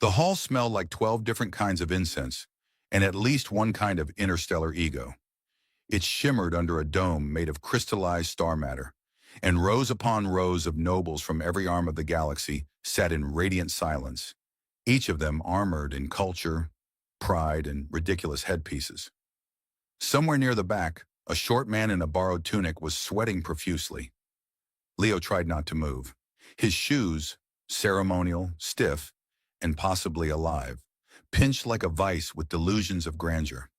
The hall smelled like 12 different kinds of incense, and at least one kind of interstellar ego. It shimmered under a dome made of crystallized star matter, and rows upon rows of nobles from every arm of the galaxy sat in radiant silence, each of them armored in culture, pride, and ridiculous headpieces. Somewhere near the back, a short man in a borrowed tunic was sweating profusely. Leo tried not to move. His shoes, ceremonial, stiff, and possibly alive, pinched like a vice with delusions of grandeur.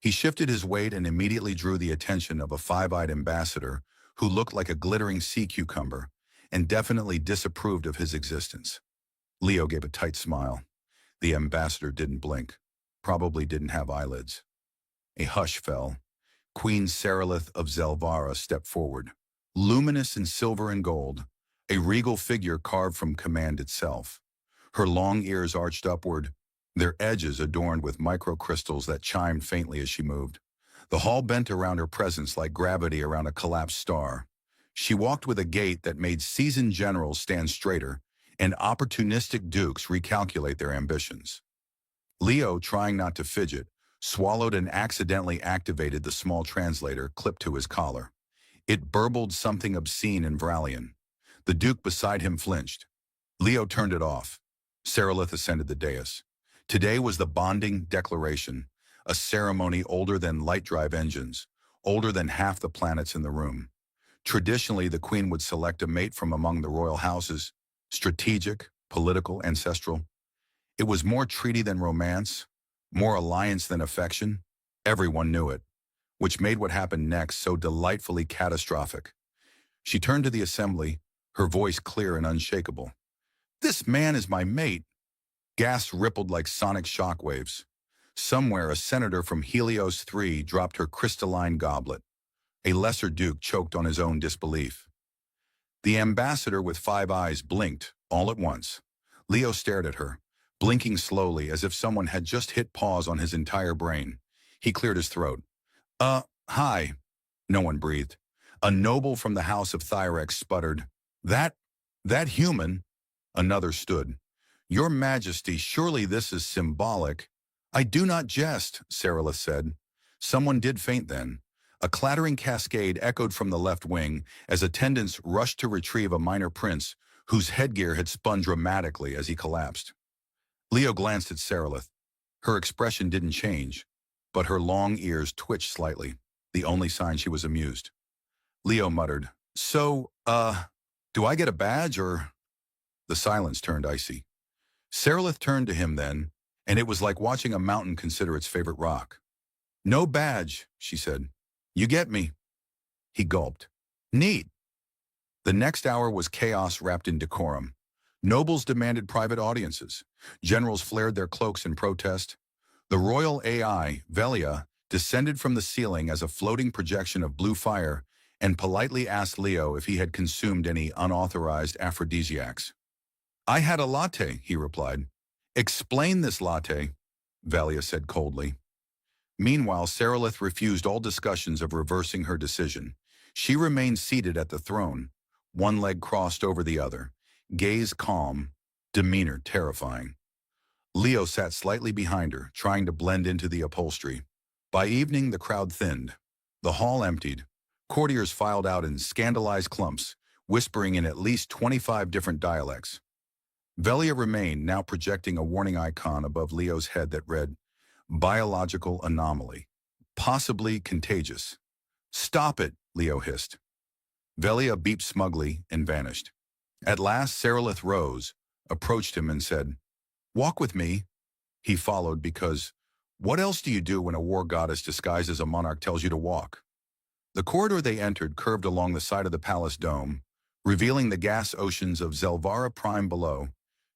He shifted his weight and immediately drew the attention of a five-eyed ambassador who looked like a glittering sea cucumber and definitely disapproved of his existence. Leo gave a tight smile. The ambassador didn't blink, probably didn't have eyelids. A hush fell. Queen Seralith of Zelvara stepped forward, luminous in silver and gold, a regal figure carved from command itself. Her long ears arched upward, their edges adorned with microcrystals that chimed faintly as she moved. The hall bent around her presence like gravity around a collapsed star. She walked with a gait that made seasoned generals stand straighter and opportunistic dukes recalculate their ambitions. Leo, trying not to fidget, swallowed and accidentally activated the small translator clipped to his collar. It burbled something obscene in Vralian. The duke beside him flinched. Leo turned it off. Seralith ascended the dais. Today was the bonding declaration, a ceremony older than light drive engines, older than half the planets in the room. Traditionally, the queen would select a mate from among the royal houses, strategic, political, ancestral. It was more treaty than romance, more alliance than affection. Everyone knew it, which made what happened next so delightfully catastrophic. She turned to the assembly, her voice clear and unshakable. "This man is my mate." Gasps rippled like sonic shockwaves. Somewhere, a senator from Helios 3 dropped her crystalline goblet. A lesser duke choked on his own disbelief. The ambassador with five eyes blinked, all at once. Leo stared at her, blinking slowly as if someone had just hit pause on his entire brain. He cleared his throat. Hi." No one breathed. A noble from the house of Thyrex sputtered. That human." Another stood. "Your Majesty, surely this is symbolic." "I do not jest," Seralith said. Someone did faint then. A clattering cascade echoed from the left wing as attendants rushed to retrieve a minor prince whose headgear had spun dramatically as he collapsed. Leo glanced at Seralith. Her expression didn't change, but her long ears twitched slightly, the only sign she was amused. Leo muttered, "So, do I get a badge or—" The silence turned icy. Seralith turned to him then, and it was like watching a mountain consider its favorite rock. "No badge," she said. "You get me." He gulped. "Neat." The next hour was chaos wrapped in decorum. Nobles demanded private audiences. Generals flared their cloaks in protest. The royal AI, Velia, descended from the ceiling as a floating projection of blue fire and politely asked Leo if he had consumed any unauthorized aphrodisiacs. "I had a latte," he replied. "Explain this latte," Velia said coldly. Meanwhile, Seralith refused all discussions of reversing her decision. She remained seated at the throne, one leg crossed over the other, gaze calm, demeanor terrifying. Leo sat slightly behind her, trying to blend into the upholstery. By evening, the crowd thinned. The hall emptied. Courtiers filed out in scandalized clumps, whispering in at least 25 different dialects. Velia remained, now projecting a warning icon above Leo's head that read, "Biological anomaly. Possibly contagious." "Stop it," Leo hissed. Velia beeped smugly and vanished. At last, Seralith rose, approached him and said, "Walk with me." He followed because, what else do you do when a war goddess disguised as a monarch tells you to walk? The corridor they entered curved along the side of the palace dome, revealing the gas oceans of Zelvara Prime below,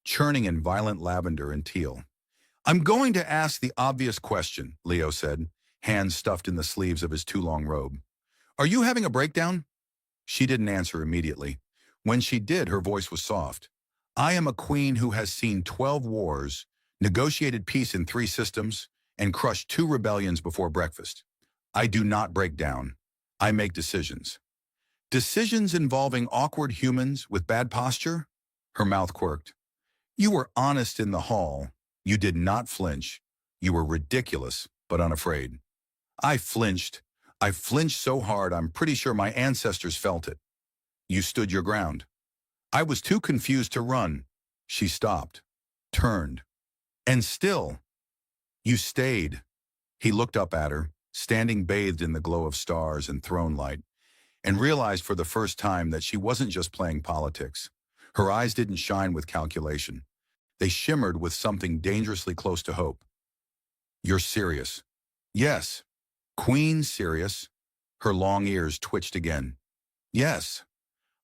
churning in violent lavender and teal. "I'm going to ask the obvious question," Leo said, hands stuffed in the sleeves of his too long robe. "Are you having a breakdown?" She didn't answer immediately. When she did, her voice was soft. "I am a queen who has seen 12 wars, negotiated peace in 3 systems, and crushed 2 rebellions before breakfast. I do not break down. I make decisions." "Decisions involving awkward humans with bad posture?" Her mouth quirked. You were honest in the hall. You did not flinch. You were ridiculous, but unafraid. I flinched. I flinched so hard I'm pretty sure my ancestors felt it. You stood your ground. I was too confused to run. She stopped, turned, and still, you stayed. He looked up at her, standing bathed in the glow of stars and throne light, and realized for the first time that she wasn't just playing politics. Her eyes didn't shine with calculation. They shimmered with something dangerously close to hope. You're serious. Yes. Queen serious. Her long ears twitched again. Yes.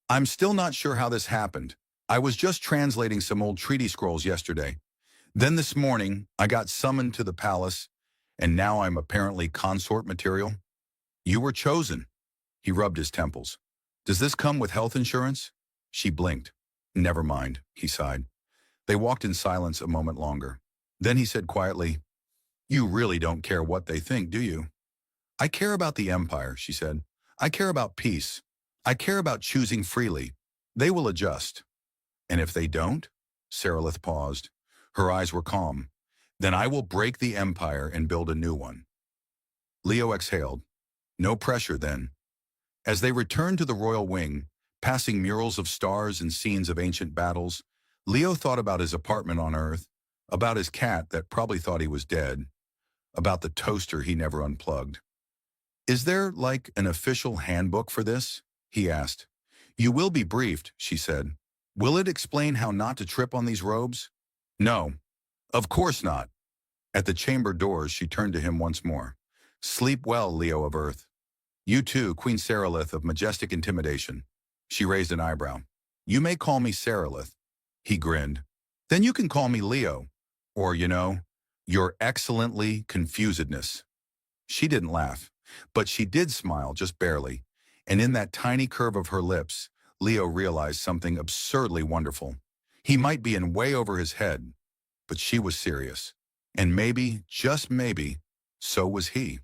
I'm still not sure how this happened. I was just translating some old treaty scrolls yesterday. Then this morning, I got summoned to the palace, and now I'm apparently consort material. You were chosen. He rubbed his temples. Does this come with health insurance? She blinked. Never mind, he sighed. They walked in silence a moment longer. Then he said quietly, You really don't care what they think, do you? I care about the empire, she said. I care about peace. I care about choosing freely. They will adjust. And if they don't? Sarilith paused. Her eyes were calm. Then I will break the empire and build a new one. Leo exhaled. No pressure then. As they returned to the royal wing, passing murals of stars and scenes of ancient battles, Leo thought about his apartment on Earth, about his cat that probably thought he was dead, about the toaster he never unplugged. Is there, like, an official handbook for this? He asked. You will be briefed, she said. Will it explain how not to trip on these robes? No, of course not. At the chamber doors, she turned to him once more. Sleep well, Leo of Earth. You too, Queen Sarilith of majestic intimidation. She raised an eyebrow. You may call me Sarilith. He grinned. Then you can call me Leo. Or, your excellently confusedness. She didn't laugh, but she did smile just barely. And in that tiny curve of her lips, Leo realized something absurdly wonderful. He might be in way over his head, but she was serious. And maybe, just maybe, so was he.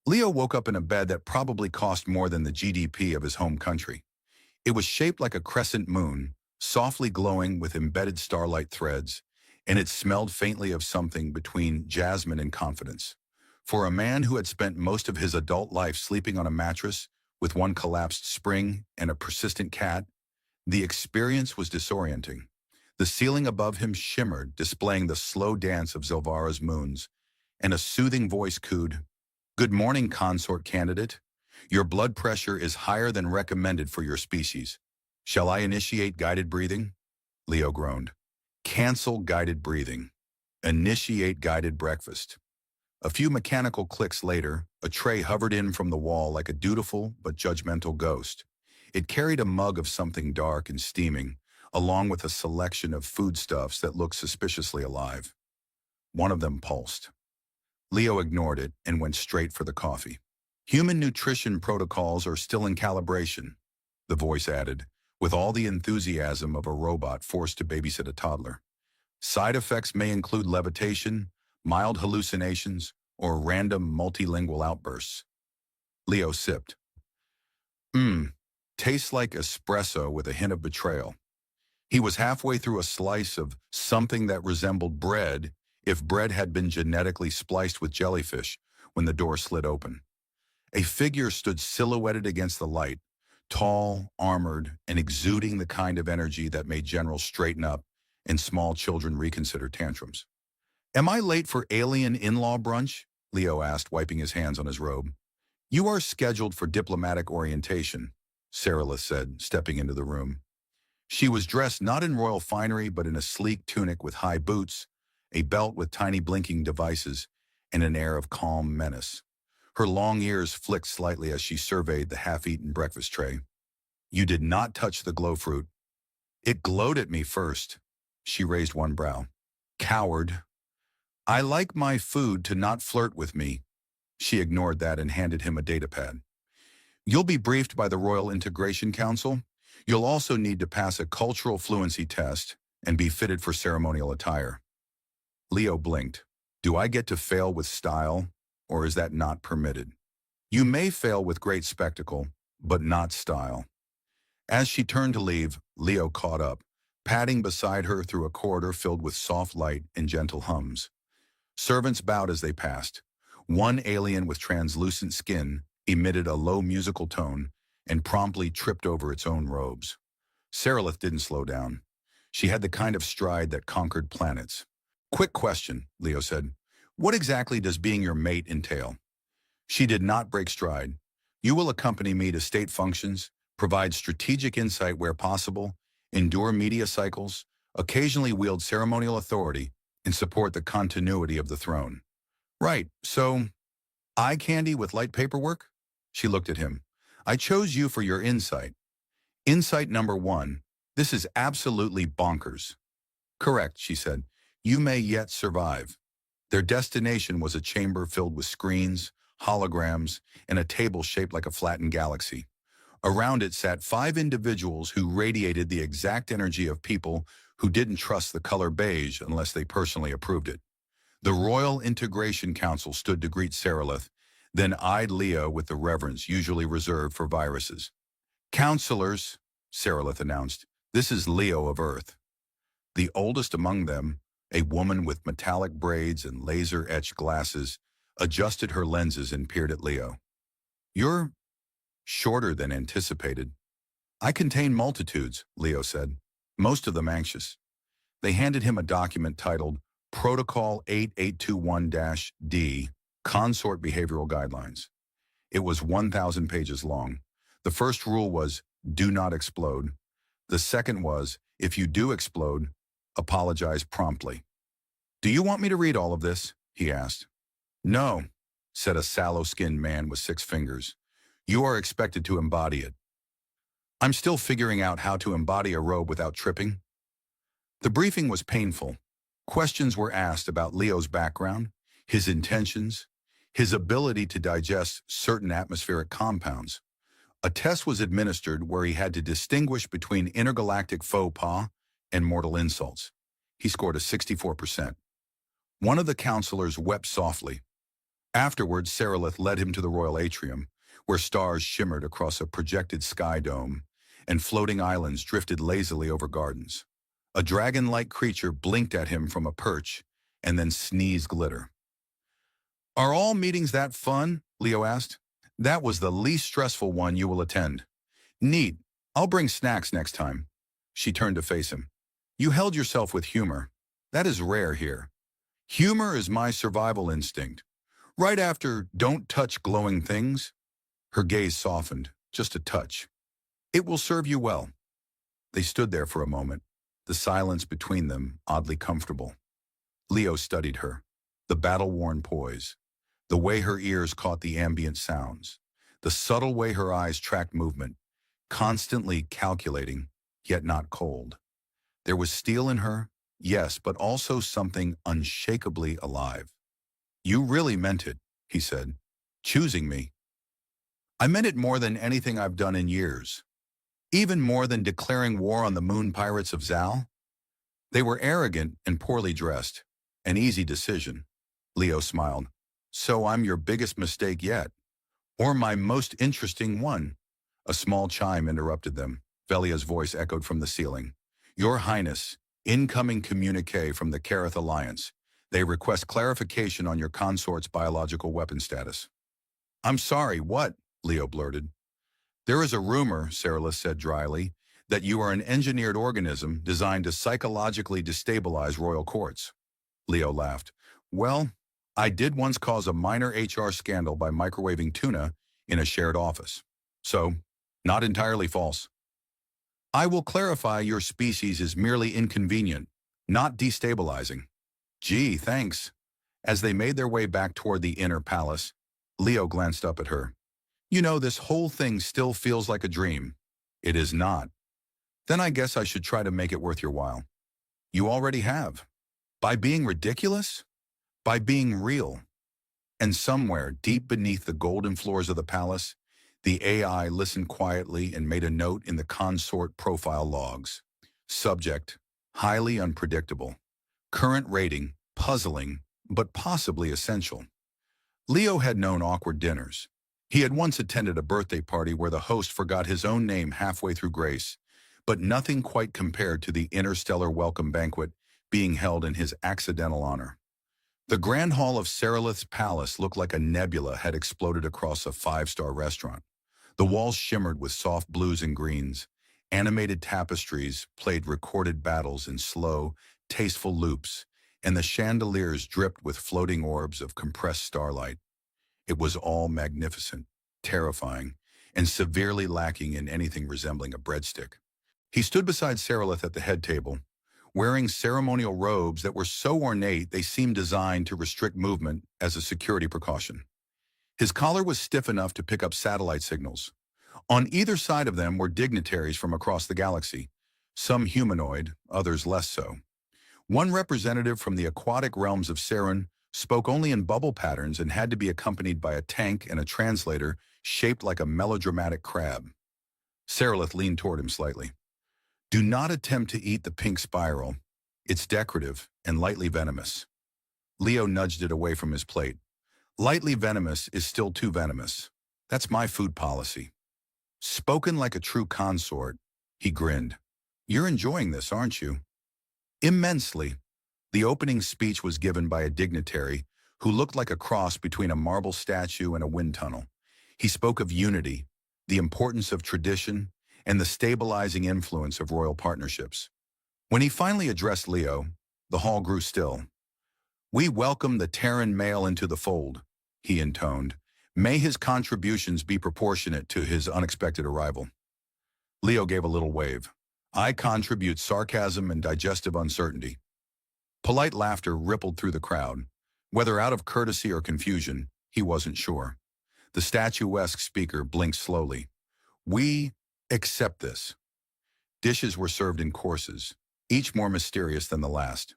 Leo woke up in a bed that probably cost more than the GDP of his home country. It was shaped like a crescent moon, softly glowing with embedded starlight threads, and it smelled faintly of something between jasmine and confidence. For a man who had spent most of his adult life sleeping on a mattress with one collapsed spring and a persistent cat, the experience was disorienting. The ceiling above him shimmered, displaying the slow dance of Zilvara's moons, and a soothing voice cooed, Good morning, consort candidate. Your blood pressure is higher than recommended for your species. Shall I initiate guided breathing? Leo groaned. Cancel guided breathing. Initiate guided breakfast. A few mechanical clicks later, a tray hovered in from the wall like a dutiful but judgmental ghost. It carried a mug of something dark and steaming, along with a selection of foodstuffs that looked suspiciously alive. One of them pulsed. Leo ignored it and went straight for the coffee. Human nutrition protocols are still in calibration, the voice added, with all the enthusiasm of a robot forced to babysit a toddler. Side effects may include levitation, mild hallucinations, or random multilingual outbursts. Leo sipped. Tastes like espresso with a hint of betrayal. He was halfway through a slice of something that resembled bread if bread had been genetically spliced with jellyfish when the door slid open. A figure stood silhouetted against the light, tall, armored, and exuding the kind of energy that made generals straighten up and small children reconsider tantrums. Am I late for alien in-law brunch? Leo asked, wiping his hands on his robe. You are scheduled for diplomatic orientation, Sarilith said, stepping into the room. She was dressed not in royal finery but in a sleek tunic with high boots, a belt with tiny blinking devices, and an air of calm menace. Her long ears flicked slightly as she surveyed the half-eaten breakfast tray. You did not touch the glow fruit. It glowed at me first. She raised one brow. Coward. I like my food to not flirt with me. She ignored that and handed him a datapad. You'll be briefed by the Royal Integration Council. You'll also need to pass a cultural fluency test and be fitted for ceremonial attire. Leo blinked. Do I get to fail with style, or is that not permitted? You may fail with great spectacle, but not style. As she turned to leave, Leo caught up, padding beside her through a corridor filled with soft light and gentle hums. Servants bowed as they passed. One alien with translucent skin emitted a low musical tone and promptly tripped over its own robes. Sarilith didn't slow down. She had the kind of stride that conquered planets. "Quick question," Leo said. "What exactly does being your mate entail?" She did not break stride. "You will accompany me to state functions, provide strategic insight where possible, endure media cycles, occasionally wield ceremonial authority, and support the continuity of the throne." "Right, so eye candy with light paperwork?" She looked at him. "I chose you for your insight. Insight number one, this is absolutely bonkers." "Correct," she said. "You may yet survive." Their destination was a chamber filled with screens, holograms, and a table shaped like a flattened galaxy. Around it sat 5 individuals who radiated the exact energy of people who didn't trust the color beige unless they personally approved it. The Royal Integration Council stood to greet Sarilith, then eyed Leo with the reverence usually reserved for viruses. "Counselors," Sarilith announced, "this is Leo of Earth." The oldest among them, a woman with metallic braids and laser-etched glasses, adjusted her lenses and peered at Leo. "You're shorter than anticipated." "I contain multitudes," Leo said, most of them anxious. They handed him a document titled Protocol 8821-D, Consort Behavioral Guidelines. It was 1,000 pages long. The first rule was, do not explode. The second was, if you do explode, apologize promptly. "Do you want me to read all of this?" he asked. "No," said a sallow-skinned man with 6 fingers. "You are expected to embody it." "I'm still figuring out how to embody a robe without tripping." The briefing was painful. Questions were asked about Leo's background, his intentions, his ability to digest certain atmospheric compounds. A test was administered where he had to distinguish between intergalactic faux pas and mortal insults. He scored a 64%. One of the counselors wept softly. Afterwards, Sarilith led him to the royal atrium, where stars shimmered across a projected sky dome, and floating islands drifted lazily over gardens. A dragon-like creature blinked at him from a perch, and then sneezed glitter. "Are all meetings that fun?" Leo asked. "That was the least stressful one you will attend." "Neat. I'll bring snacks next time." She turned to face him. "You held yourself with humor. That is rare here." "Humor is my survival instinct. Right after 'don't touch glowing things,'" her gaze softened, just a touch. "It will serve you well." They stood there for a moment, the silence between them oddly comfortable. Leo studied her, the battle-worn poise, the way her ears caught the ambient sounds, the subtle way her eyes tracked movement, constantly calculating, yet not cold. There was steel in her, yes, but also something unshakably alive. "You really meant it," he said, "choosing me." "I meant it more than anything I've done in years. Even more than declaring war on the moon pirates of Zal." They were arrogant and poorly dressed. An easy decision. Leo smiled. "So I'm your biggest mistake yet. Or my most interesting one." A small chime interrupted them. Velia's voice echoed from the ceiling. "Your Highness, incoming communique from the Kareth Alliance. They request clarification on your consort's biological weapon status." "I'm sorry, what?" Leo blurted. "There is a rumor," Sarilith said dryly, "that you are an engineered organism designed to psychologically destabilize royal courts." Leo laughed. "Well, I did once cause a minor HR scandal by microwaving tuna in a shared office. So, not entirely false." "I will clarify your species is merely inconvenient, not destabilizing." "Gee, thanks." As they made their way back toward the inner palace, Leo glanced up at her. "You know, this whole thing still feels like a dream." "It is not." "Then I guess I should try to make it worth your while." "You already have." "By being ridiculous?" "By being real." And somewhere, deep beneath the golden floors of the palace, the AI listened quietly and made a note in the consort profile logs. Subject, highly unpredictable. Current rating, puzzling, but possibly essential. Leo had known awkward dinners. He had once attended a birthday party where the host forgot his own name halfway through grace, but nothing quite compared to the interstellar welcome banquet being held in his accidental honor. The Grand Hall of Seralith's palace looked like a nebula had exploded across a five-star restaurant. The walls shimmered with soft blues and greens. Animated tapestries played recorded battles in slow, tasteful loops, and the chandeliers dripped with floating orbs of compressed starlight. It was all magnificent, terrifying, and severely lacking in anything resembling a breadstick. He stood beside Seralith at the head table, wearing ceremonial robes that were so ornate they seemed designed to restrict movement as a security precaution. His collar was stiff enough to pick up satellite signals. On either side of them were dignitaries from across the galaxy, some humanoid, others less so. One representative from the aquatic realms of Saren spoke only in bubble patterns and had to be accompanied by a tank and a translator shaped like a melodramatic crab. Seralith leaned toward him slightly. Do not attempt to eat the pink spiral. It's decorative and lightly venomous. Leo nudged it away from his plate. Lightly venomous is still too venomous. That's my food policy. Spoken like a true consort, he grinned. You're enjoying this, aren't you? Immensely. The opening speech was given by a dignitary who looked like a cross between a marble statue and a wind tunnel. He spoke of unity, the importance of tradition, and the stabilizing influence of royal partnerships. When he finally addressed Leo, the hall grew still. We welcome the Terran male into the fold, he intoned. May his contributions be proportionate to his unexpected arrival. Leo gave a little wave. I contribute sarcasm and digestive uncertainty. Polite laughter rippled through the crowd. Whether out of courtesy or confusion, he wasn't sure. The statuesque speaker blinked slowly. We accept this. Dishes were served in courses, each more mysterious than the last.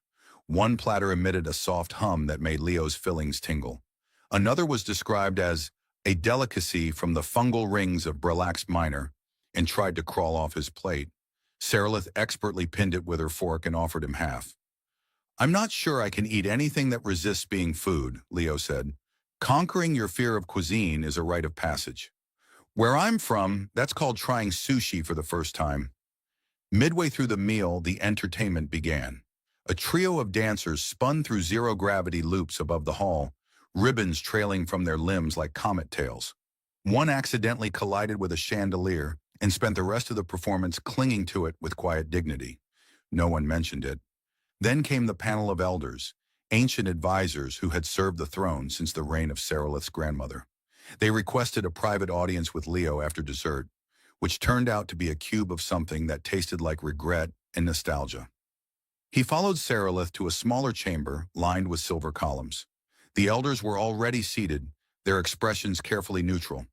One platter emitted a soft hum that made Leo's fillings tingle. Another was described as a delicacy from the fungal rings of Brelax Minor and tried to crawl off his plate. Seralith expertly pinned it with her fork and offered him half. I'm not sure I can eat anything that resists being food, Leo said. Conquering your fear of cuisine is a rite of passage. Where I'm from, that's called trying sushi for the first time. Midway through the meal, the entertainment began. A trio of dancers spun through zero-gravity loops above the hall, ribbons trailing from their limbs like comet tails. One accidentally collided with a chandelier and spent the rest of the performance clinging to it with quiet dignity. No one mentioned it. Then came the panel of elders, ancient advisors who had served the throne since the reign of Seralith's grandmother. They requested a private audience with Leo after dessert, which turned out to be a cube of something that tasted like regret and nostalgia. He followed Seralith to a smaller chamber lined with silver columns. The elders were already seated, their expressions carefully neutral.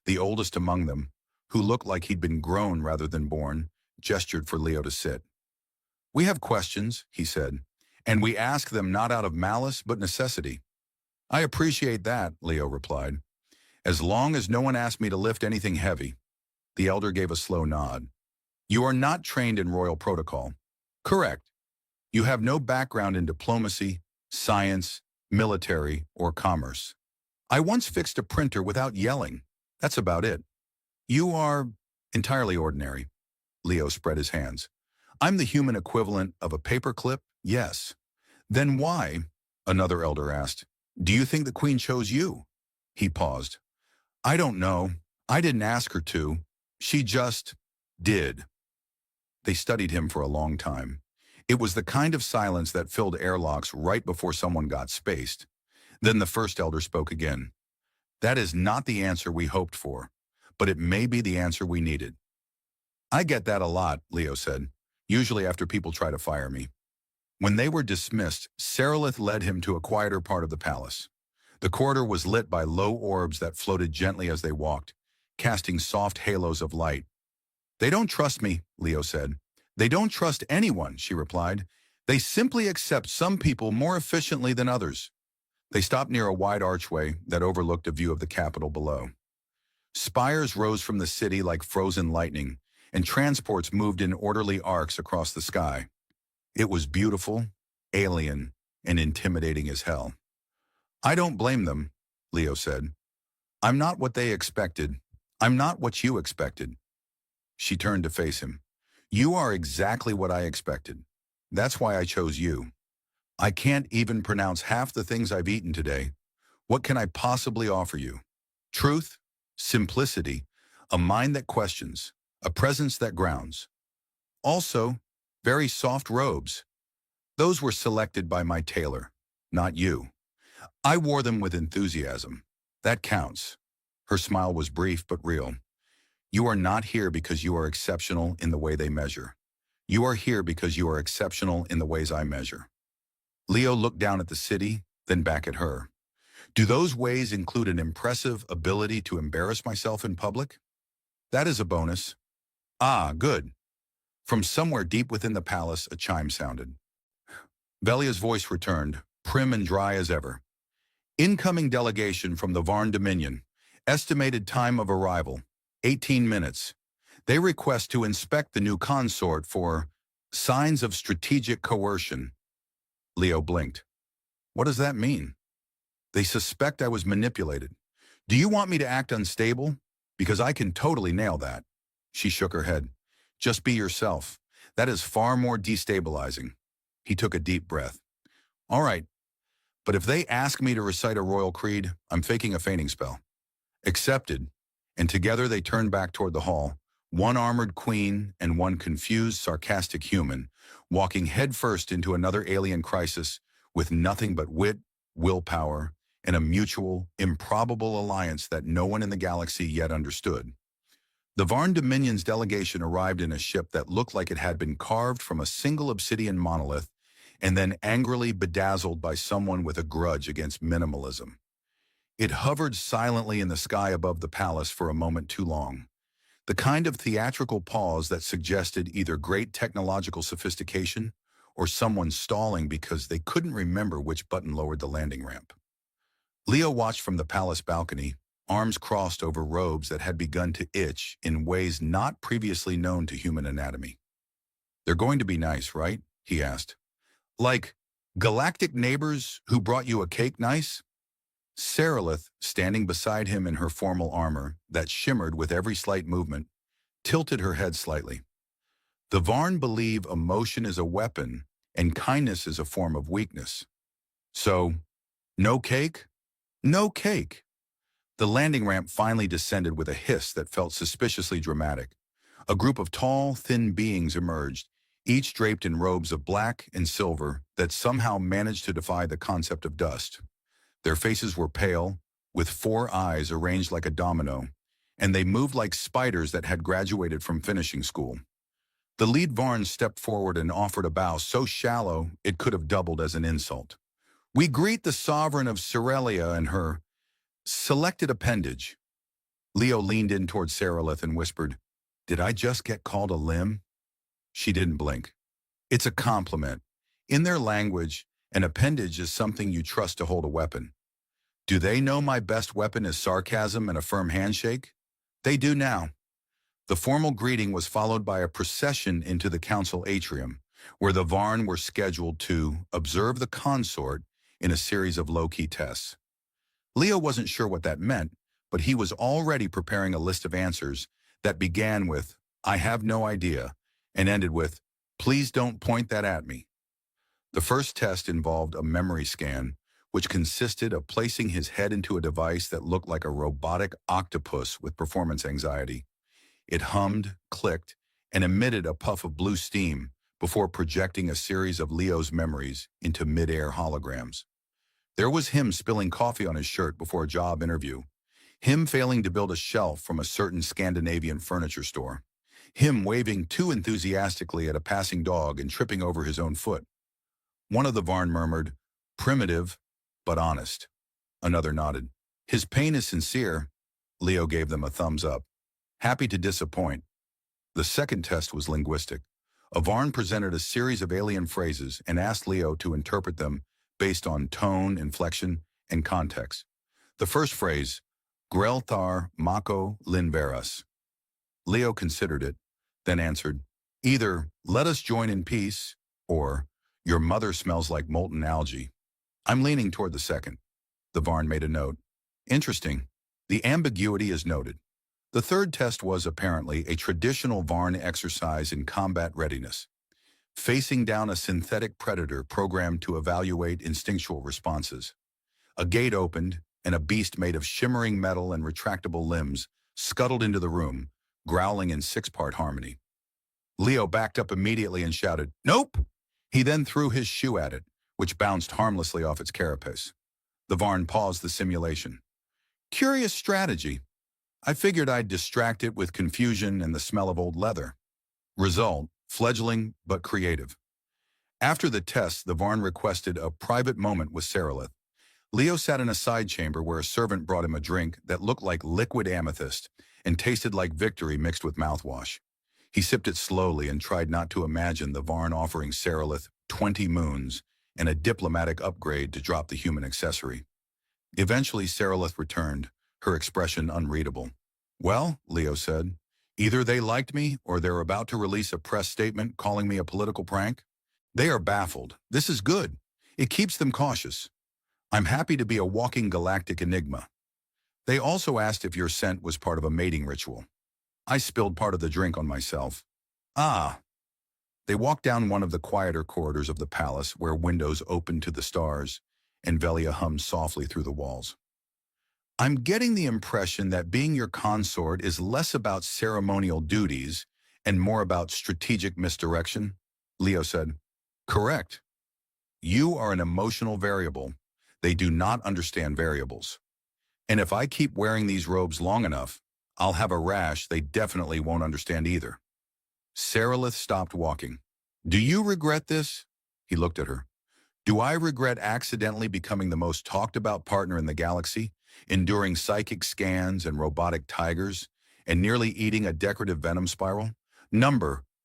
The oldest among them, who looked like he'd been grown rather than born, gestured for Leo to sit. We have questions, he said, and we ask them not out of malice but necessity. I appreciate that, Leo replied. As long as no one asked me to lift anything heavy. The elder gave a slow nod. You are not trained in royal protocol. Correct. You have no background in diplomacy, science, military, or commerce. I once fixed a printer without yelling. That's about it. You are entirely ordinary. Leo spread his hands. I'm the human equivalent of a paperclip, yes. Then why? Another elder asked. Do you think the queen chose you? He paused. I don't know. I didn't ask her to. She just did. They studied him for a long time. It was the kind of silence that filled airlocks right before someone got spaced. Then the first elder spoke again. That is not the answer we hoped for, but it may be the answer we needed. I get that a lot, Leo said, usually after people try to fire me. When they were dismissed, Seralith led him to a quieter part of the palace. The corridor was lit by low orbs that floated gently as they walked, casting soft halos of light. They don't trust me, Leo said. They don't trust anyone, she replied. They simply accept some people more efficiently than others. They stopped near a wide archway that overlooked a view of the capital below. Spires rose from the city like frozen lightning, and transports moved in orderly arcs across the sky. It was beautiful, alien, and intimidating as hell. I don't blame them, Leo said. I'm not what they expected. I'm not what you expected. She turned to face him. You are exactly what I expected. That's why I chose you. I can't even pronounce half the things I've eaten today. What can I possibly offer you? Truth, simplicity, a mind that questions, a presence that grounds. Also, very soft robes. Those were selected by my tailor, not you. I wore them with enthusiasm. That counts. Her smile was brief but real. You are not here because you are exceptional in the way they measure. You are here because you are exceptional in the ways I measure. Leo looked down at the city, then back at her. Do those ways include an impressive ability to embarrass myself in public? That is a bonus. Ah, good. From somewhere deep within the palace, a chime sounded. Velia's voice returned, prim and dry as ever. Incoming delegation from the Varn Dominion. Estimated time of arrival, 18 minutes. They request to inspect the new consort for signs of strategic coercion. Leo blinked. What does that mean? They suspect I was manipulated. Do you want me to act unstable? Because I can totally nail that. She shook her head. Just be yourself. That is far more destabilizing. He took a deep breath. All right, but if they ask me to recite a royal creed, I'm faking a fainting spell. Accepted. And together they turned back toward the hall, one armored queen and one confused, sarcastic human, walking headfirst into another alien crisis with nothing but wit, willpower, and a mutual, improbable alliance that no one in the galaxy yet understood. The Varn Dominion's delegation arrived in a ship that looked like it had been carved from a single obsidian monolith and then angrily bedazzled by someone with a grudge against minimalism. It hovered silently in the sky above the palace for a moment too long, the kind of theatrical pause that suggested either great technological sophistication or someone stalling because they couldn't remember which button lowered the landing ramp. Leo watched from the palace balcony, arms crossed over robes that had begun to itch in ways not previously known to human anatomy. They're going to be nice, right? He asked. Like galactic neighbors who brought you a cake nice? Sarilith, standing beside him in her formal armor that shimmered with every slight movement, tilted her head slightly. The Varn believe emotion is a weapon and kindness is a form of weakness. So, no cake? No cake. The landing ramp finally descended with a hiss that felt suspiciously dramatic. A group of tall, thin beings emerged, each draped in robes of black and silver that somehow managed to defy the concept of dust. Their faces were pale, with 4 eyes arranged like a domino, and they moved like spiders that had graduated from finishing school. The lead Varn stepped forward and offered a bow so shallow it could have doubled as an insult. We greet the sovereign of Cerelia and her selected appendage. Leo leaned in toward Sarilith and whispered, Did I just get called a limb? She didn't blink. It's a compliment. In their language, an appendage is something you trust to hold a weapon. Do they know my best weapon is sarcasm and a firm handshake? They do now. The formal greeting was followed by a procession into the council atrium, where the Varn were scheduled to observe the consort in a series of low-key tests. Leo wasn't sure what that meant, but he was already preparing a list of answers that began with, I have no idea, and ended with, please don't point that at me. The first test involved a memory scan, which consisted of placing his head into a device that looked like a robotic octopus with performance anxiety. It hummed, clicked, and emitted a puff of blue steam before projecting a series of Leo's memories into mid-air holograms. There was him spilling coffee on his shirt before a job interview, him failing to build a shelf from a certain Scandinavian furniture store, him waving too enthusiastically at a passing dog and tripping over his own foot. One of the Varn murmured, primitive, but honest. Another nodded. His pain is sincere. Leo gave them a thumbs up. Happy to disappoint. The second test was linguistic. A Varn presented a series of alien phrases and asked Leo to interpret them based on tone, inflection, and context. The first phrase, Grelthar Mako Linveras. Leo considered it, then answered, either let us join in peace, or your mother smells like molten algae. I'm leaning toward the second. The Varn made a note. Interesting. The ambiguity is noted. The third test was, apparently, a traditional Varn exercise in combat readiness, facing down a synthetic predator programmed to evaluate instinctual responses. A gate opened, and a beast made of shimmering metal and retractable limbs scuttled into the room, growling in six-part harmony. Leo backed up immediately and shouted, "Nope!" He then threw his shoe at it, which bounced harmlessly off its carapace. The Varn paused the simulation. Curious strategy. I figured I'd distract it with confusion and the smell of old leather. Result, fledgling but creative. After the test, the Varn requested a private moment with Sarilith. Leo sat in a side chamber where a servant brought him a drink that looked like liquid amethyst and tasted like victory mixed with mouthwash. He sipped it slowly and tried not to imagine the Varn offering Sarilith 20 moons and a diplomatic upgrade to drop the human accessory. Eventually, Sarilith returned, her expression unreadable. "Well," Leo said, "either they liked me or they're about to release a press statement calling me a political prank. They are baffled. This is good. It keeps them cautious. I'm happy to be a walking galactic enigma. They also asked if your scent was part of a mating ritual. I spilled part of the drink on myself." "Ah." They walked down one of the quieter corridors of the palace where windows opened to the stars, and Velia hummed softly through the walls. "I'm getting the impression that being your consort is less about ceremonial duties and more about strategic misdirection," Leo said. "Correct. You are an emotional variable. They do not understand variables. And if I keep wearing these robes long enough, I'll have a rash they definitely won't understand either." Sarilith stopped walking. "Do you regret this?" He looked at her. "Do I regret accidentally becoming the most talked about partner in the galaxy, enduring psychic scans and robotic tigers, and nearly eating a decorative venom spiral?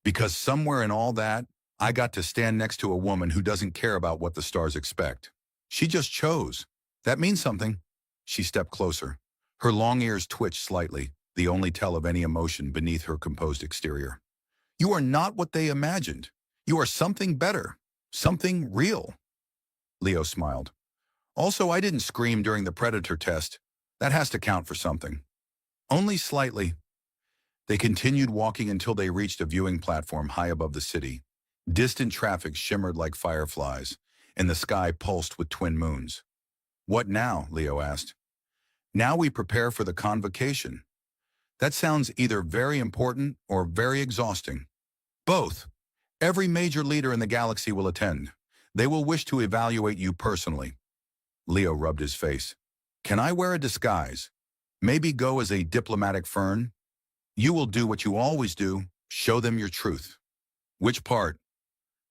Because somewhere in all that, I got to stand next to a woman who doesn't care about what the stars expect. She just chose. That means something." She stepped closer. Her long ears twitched slightly, the only tell of any emotion beneath her composed exterior. "You are not what they imagined. You are something better. Something real." Leo smiled. "Also, I didn't scream during the Predator test. That has to count for something." "Only slightly." They continued walking until they reached a viewing platform high above the city. Distant traffic shimmered like fireflies, and the sky pulsed with twin moons. "What now?" Leo asked. "Now we prepare for the convocation." "That sounds either very important or very exhausting." "Both. Every major leader in the galaxy will attend. They will wish to evaluate you personally." Leo rubbed his face. "Can I wear a disguise? Maybe go as a diplomatic fern? You will do what you always do, show them your truth." "Which part?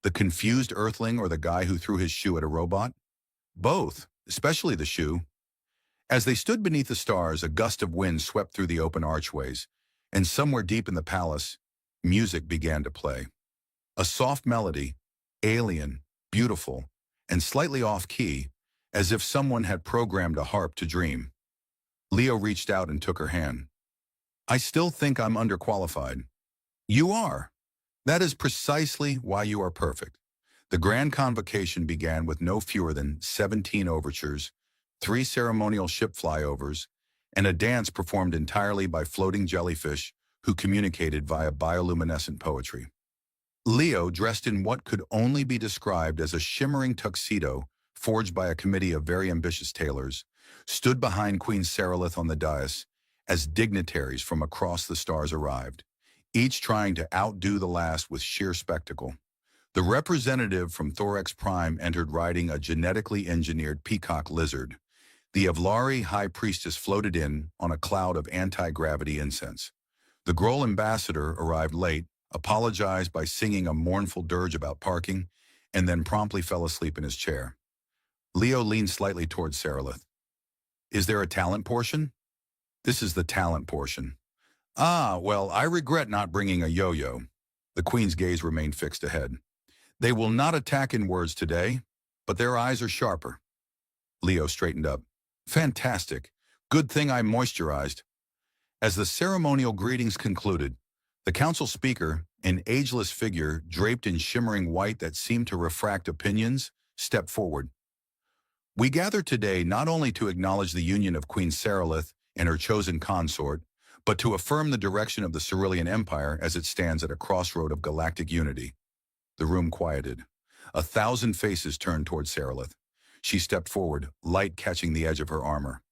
The confused earthling or the guy who threw his shoe at a robot?" "Both, especially the shoe." As they stood beneath the stars, a gust of wind swept through the open archways, and somewhere deep in the palace, music began to play. A soft melody, alien, beautiful, and slightly off-key, as if someone had programmed a harp to dream. Leo reached out and took her hand. "I still think I'm underqualified." "You are. That is precisely why you are perfect." The grand convocation began with no fewer than 17 overtures, 3 ceremonial ship flyovers, and a dance performed entirely by floating jellyfish who communicated via bioluminescent poetry. Leo, dressed in what could only be described as a shimmering tuxedo forged by a committee of very ambitious tailors, stood behind Queen Sarilith on the dais as dignitaries from across the stars arrived, each trying to outdo the last with sheer spectacle. The representative from Thorax Prime entered riding a genetically engineered peacock lizard. The Evlari High Priestess floated in on a cloud of anti-gravity incense. The Groll ambassador arrived late, apologized by singing a mournful dirge about parking, and then promptly fell asleep in his chair. Leo leaned slightly towards Sarilith. "Is there a talent portion?" "This is the talent portion." "Ah, well, I regret not bringing a yo-yo." The Queen's gaze remained fixed ahead. "They will not attack in words today, but their eyes are sharper." Leo straightened up. "Fantastic. Good thing I moisturized." As the ceremonial greetings concluded, the council speaker, an ageless figure draped in shimmering white that seemed to refract opinions, stepped forward. "We gather today not only to acknowledge the union of Queen Sarilith and her chosen consort, but to affirm the direction of the Cerulean Empire as it stands at a crossroad of galactic unity. The room quieted. 1,000 faces turned toward Sarilith. She stepped forward, light catching the edge of her armor.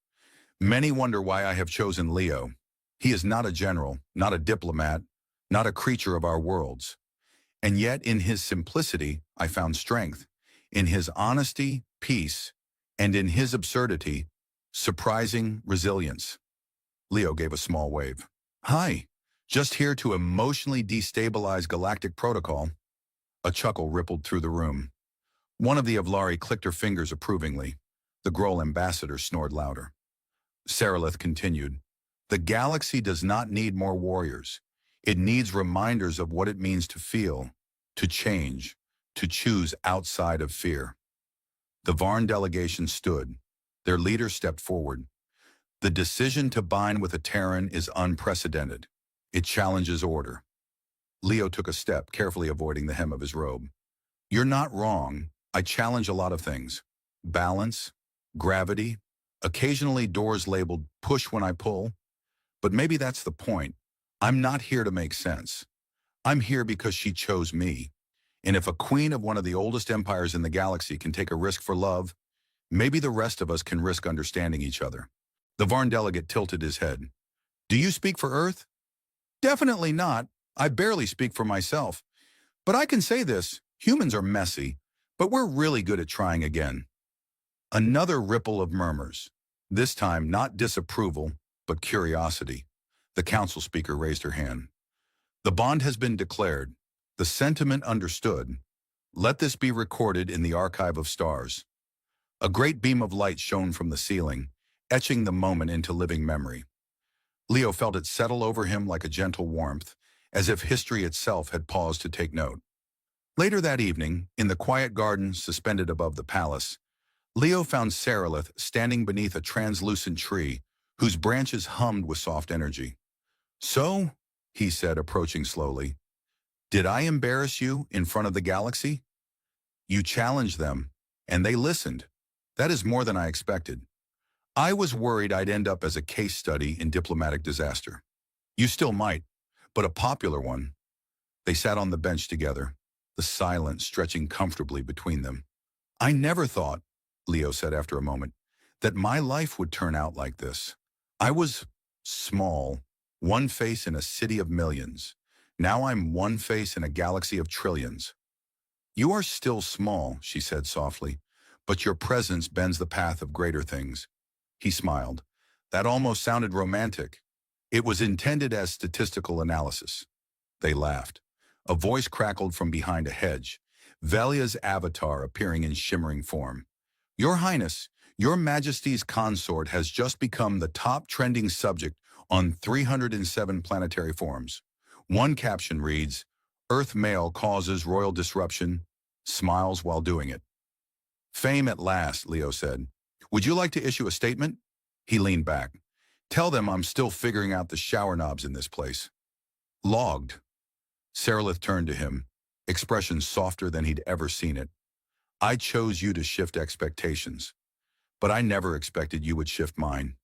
Many wonder why I have chosen Leo. He is not a general, not a diplomat, not a creature of our worlds. And yet in his simplicity, I found strength. In his honesty, peace, and in his absurdity, surprising resilience. Leo gave a small wave. Hi, just here to emotionally destabilize galactic protocol. A chuckle rippled through the room. One of the Avlari clicked her fingers approvingly. The Groll ambassador snored louder. Sarilith continued, the galaxy does not need more warriors. It needs reminders of what it means to feel, to change, to choose outside of fear. The Varn delegation stood. Their leader stepped forward. The decision to bind with a Terran is unprecedented. It challenges order. Leo took a step, carefully avoiding the hem of his robe. You're not wrong. I challenge a lot of things. Balance, gravity, occasionally doors labeled push when I pull. But maybe that's the point. I'm not here to make sense. I'm here because she chose me. And if a queen of one of the oldest empires in the galaxy can take a risk for love, maybe the rest of us can risk understanding each other. The Varn delegate tilted his head. Do you speak for Earth? Definitely not. I barely speak for myself. But I can say this, humans are messy, but we're really good at trying again. Another ripple of murmurs. This time not disapproval, but curiosity. The council speaker raised her hand. The bond has been declared. The sentiment understood. Let this be recorded in the archive of stars. A great beam of light shone from the ceiling, etching the moment into living memory. Leo felt it settle over him like a gentle warmth, as if history itself had paused to take note. Later that evening, in the quiet garden suspended above the palace, Leo found Sarilith standing beneath a translucent tree whose branches hummed with soft energy. So, he said, approaching slowly, did I embarrass you in front of the galaxy? You challenged them, and they listened. That is more than I expected. I was worried I'd end up as a case study in diplomatic disaster. You still might, but a popular one. They sat on the bench together, the silence stretching comfortably between them. I never thought, Leo said after a moment, that my life would turn out like this. I was small, one face in a city of millions. Now I'm one face in a galaxy of trillions. You are still small, she said softly, but your presence bends the path of greater things. He smiled. That almost sounded romantic. It was intended as statistical analysis. They laughed. A voice crackled from behind a hedge, Velia's avatar appearing in shimmering form. Your Highness, your Majesty's consort has just become the top trending subject on 307 planetary forums. One caption reads, Earth male causes royal disruption, smiles while doing it. Fame at last, Leo said. Would you like to issue a statement? He leaned back. Tell them I'm still figuring out the shower knobs in this place. Logged. Sarilith turned to him, expression softer than he'd ever seen it. I chose you to shift expectations, but I never expected you would shift mine.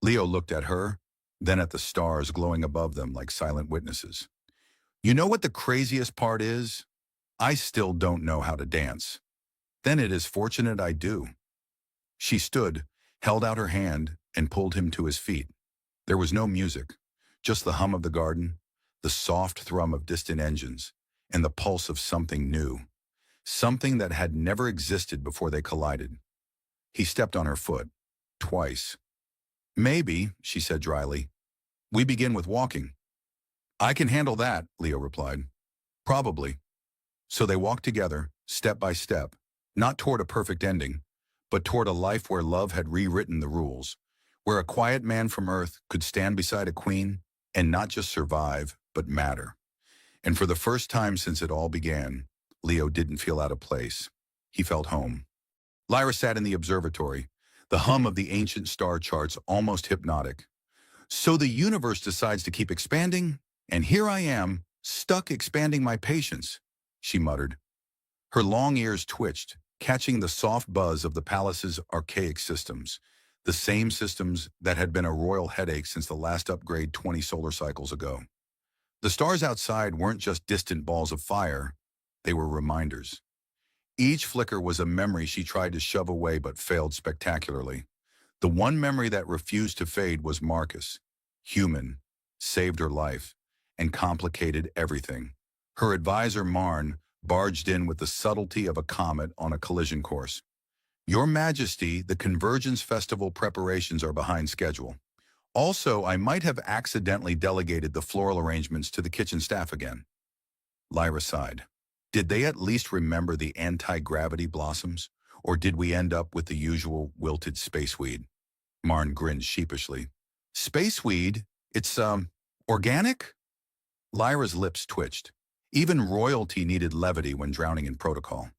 Leo looked at her, then at the stars glowing above them like silent witnesses. You know what the craziest part is? I still don't know how to dance. Then it is fortunate I do. She stood, held out her hand, and pulled him to his feet. There was no music, just the hum of the garden, the soft thrum of distant engines, and the pulse of something new, something that had never existed before they collided. He stepped on her foot, twice. Maybe, she said dryly, we begin with walking. I can handle that, Leo replied. Probably. So they walked together, step by step, not toward a perfect ending, but toward a life where love had rewritten the rules, where a quiet man from Earth could stand beside a queen and not just survive, but matter. And for the first time since it all began, Leo didn't feel out of place. He felt home. Lyra sat in the observatory, the hum of the ancient star charts almost hypnotic. So the universe decides to keep expanding, and here I am, stuck expanding my patience, she muttered. Her long ears twitched, catching the soft buzz of the palace's archaic systems, the same systems that had been a royal headache since the last upgrade 20 solar cycles ago. The stars outside weren't just distant balls of fire, they were reminders. Each flicker was a memory she tried to shove away but failed spectacularly. The one memory that refused to fade was Marcus. Human, saved her life, and complicated everything. Her advisor, Marn, barged in with the subtlety of a comet on a collision course. Your Majesty, the Convergence Festival preparations are behind schedule. Also, I might have accidentally delegated the floral arrangements to the kitchen staff again. Lyra sighed. Did they at least remember the anti-gravity blossoms? Or did we end up with the usual wilted spaceweed? Marn grinned sheepishly. Spaceweed? It's, organic? Lyra's lips twitched. Even royalty needed levity when drowning in protocol.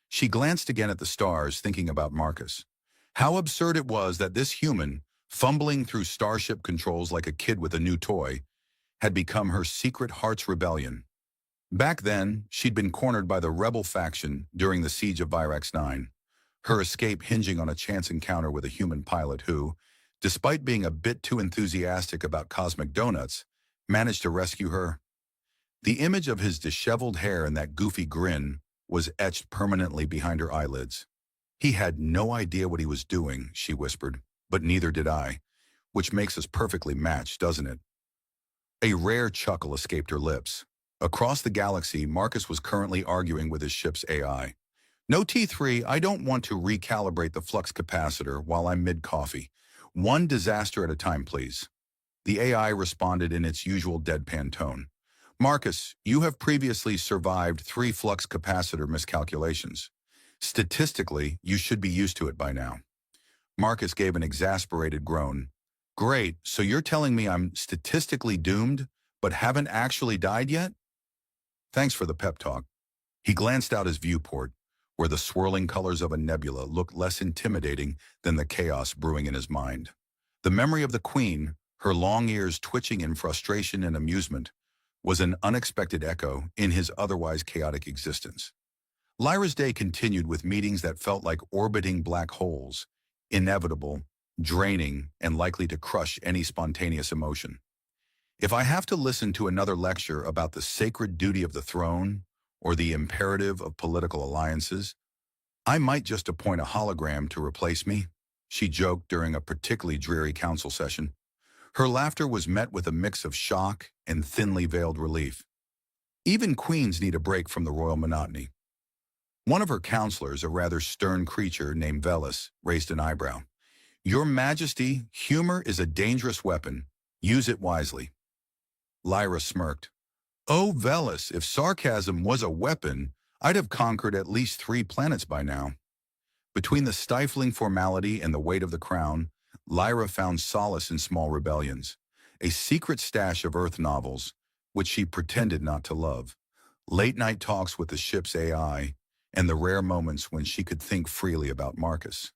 She glanced again at the stars, thinking about Marcus. How absurd it was that this human, fumbling through starship controls like a kid with a new toy, had become her secret heart's rebellion. Back then, she'd been cornered by the rebel faction during the siege of Virax 9, her escape hinging on a chance encounter with a human pilot who, despite being a bit too enthusiastic about cosmic donuts, managed to rescue her. The image of his disheveled hair and that goofy grin was etched permanently behind her eyelids. He had no idea what he was doing, she whispered, but neither did I, which makes us perfectly matched, doesn't it? A rare chuckle escaped her lips. Across the galaxy, Marcus was currently arguing with his ship's AI. No T3, I don't want to recalibrate the flux capacitor while I'm mid-coffee. One disaster at a time, please. The AI responded in its usual deadpan tone. Marcus, you have previously survived 3 flux capacitor miscalculations. Statistically, you should be used to it by now. Marcus gave an exasperated groan. Great, so you're telling me I'm statistically doomed, but haven't actually died yet? Thanks for the pep talk. He glanced out his viewport, where the swirling colors of a nebula looked less intimidating than the chaos brewing in his mind. The memory of the Queen, her long ears twitching in frustration and amusement, was an unexpected echo in his otherwise chaotic existence. Lyra's day continued with meetings that felt like orbiting black holes, inevitable, draining, and likely to crush any spontaneous emotion. If I have to listen to another lecture about the sacred duty of the throne or the imperative of political alliances, I might just appoint a hologram to replace me, she joked during a particularly dreary council session. Her laughter was met with a mix of shock and thinly veiled relief. Even queens need a break from the royal monotony. One of her counselors, a rather stern creature named Velis, raised an eyebrow. Your Majesty, humor is a dangerous weapon. Use it wisely. Lyra smirked. Oh, Velis, if sarcasm was a weapon, I'd have conquered at least 3 planets by now. Between the stifling formality and the weight of the crown, Lyra found solace in small rebellions, a secret stash of Earth novels, which she pretended not to love, late-night talks with the ship's AI, and the rare moments when she could think freely about Marcus.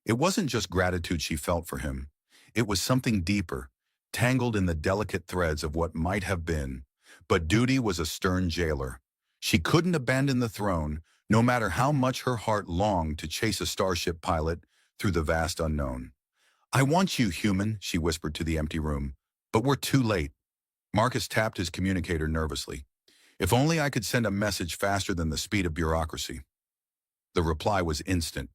It wasn't just gratitude she felt for him. It was something deeper, tangled in the delicate threads of what might have been. But duty was a stern jailer. She couldn't abandon the throne, no matter how much her heart longed to chase a starship pilot through the vast unknown. I want you, human, she whispered to the empty room, but we're too late. Marcus tapped his communicator nervously. If only I could send a message faster than the speed of bureaucracy. The reply was instant.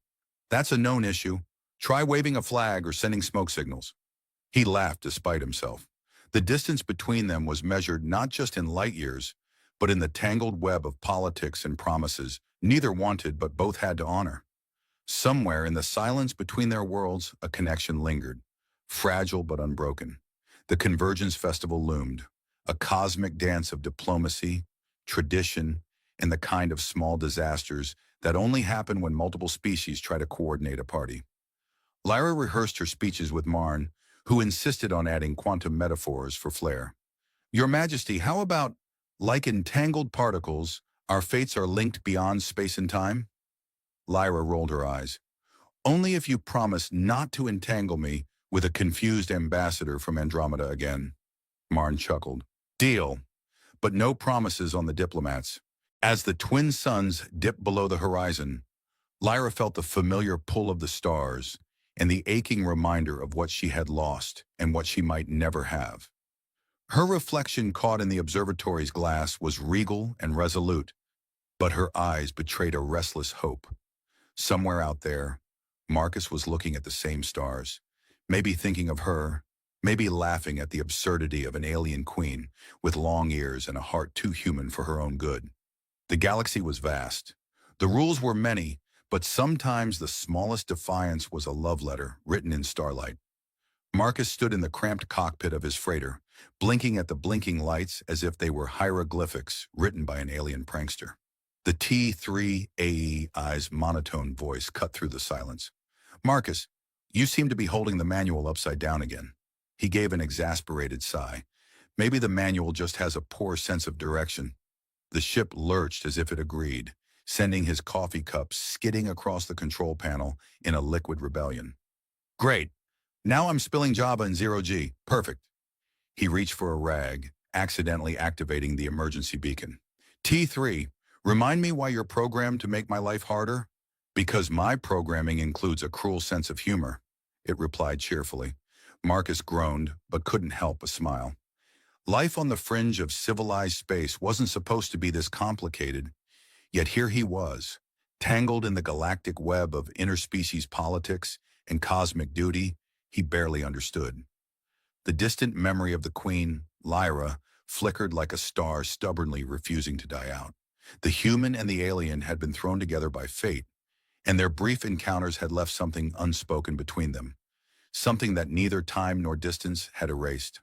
That's a known issue. Try waving a flag or sending smoke signals. He laughed despite himself. The distance between them was measured not just in light years, but in the tangled web of politics and promises neither wanted but both had to honor. Somewhere in the silence between their worlds, a connection lingered, fragile but unbroken. The Convergence Festival loomed, a cosmic dance of diplomacy, tradition, and the kind of small disasters that only happen when multiple species try to coordinate a party. Lyra rehearsed her speeches with Marn, who insisted on adding quantum metaphors for flair. Your Majesty, how about, like entangled particles, our fates are linked beyond space and time? Lyra rolled her eyes. Only if you promise not to entangle me with a confused ambassador from Andromeda again. Marn chuckled. Deal. But no promises on the diplomats. As the twin suns dipped below the horizon, Lyra felt the familiar pull of the stars, and the aching reminder of what she had lost and what she might never have. Her reflection caught in the observatory's glass was regal and resolute, but her eyes betrayed a restless hope. Somewhere out there, Marcus was looking at the same stars, maybe thinking of her, maybe laughing at the absurdity of an alien queen with long ears and a heart too human for her own good. The galaxy was vast. The rules were many, but sometimes the smallest defiance was a love letter written in starlight. Marcus stood in the cramped cockpit of his freighter, blinking at the blinking lights as if they were hieroglyphics written by an alien prankster. The T3AEI's monotone voice cut through the silence. "Marcus, you seem to be holding the manual upside down again." He gave an exasperated sigh. Maybe the manual just has a poor sense of direction. The ship lurched as if it agreed, sending his coffee cup skidding across the control panel in a liquid rebellion. "Great. Now I'm spilling Java in 0G. Perfect." He reached for a rag, accidentally activating the emergency beacon. "T3, remind me why you're programmed to make my life harder?" "Because my programming includes a cruel sense of humor," it replied cheerfully. Marcus groaned, but couldn't help a smile. Life on the fringe of civilized space wasn't supposed to be this complicated, yet here he was, tangled in the galactic web of interspecies politics and cosmic duty he barely understood. The distant memory of the Queen, Lyra, flickered like a star stubbornly refusing to die out. The human and the alien had been thrown together by fate, and their brief encounters had left something unspoken between them, something that neither time nor distance had erased.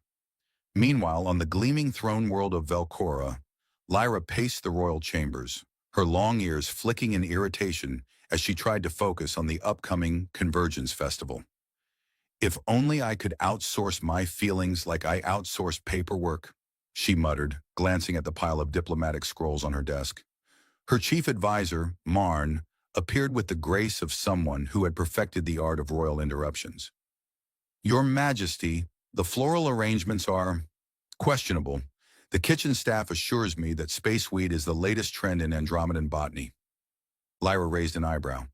Meanwhile, on the gleaming throne world of Velcora, Lyra paced the royal chambers, her long ears flicking in irritation as she tried to focus on the upcoming Convergence Festival. "If only I could outsource my feelings like I outsource paperwork," she muttered, glancing at the pile of diplomatic scrolls on her desk. Her chief advisor, Marn, appeared with the grace of someone who had perfected the art of royal interruptions. "Your Majesty, the floral arrangements are questionable. The kitchen staff assures me that spaceweed is the latest trend in Andromedan botany." Lyra raised an eyebrow.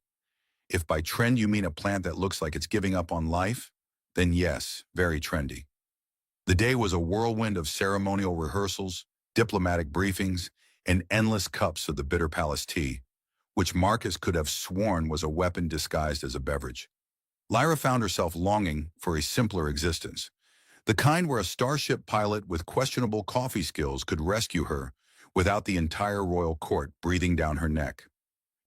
"If by trend you mean a plant that looks like it's giving up on life, then yes, very trendy." The day was a whirlwind of ceremonial rehearsals, diplomatic briefings, and endless cups of the bitter palace tea, which Marcus could have sworn was a weapon disguised as a beverage. Lyra found herself longing for a simpler existence, the kind where a starship pilot with questionable coffee skills could rescue her without the entire royal court breathing down her neck.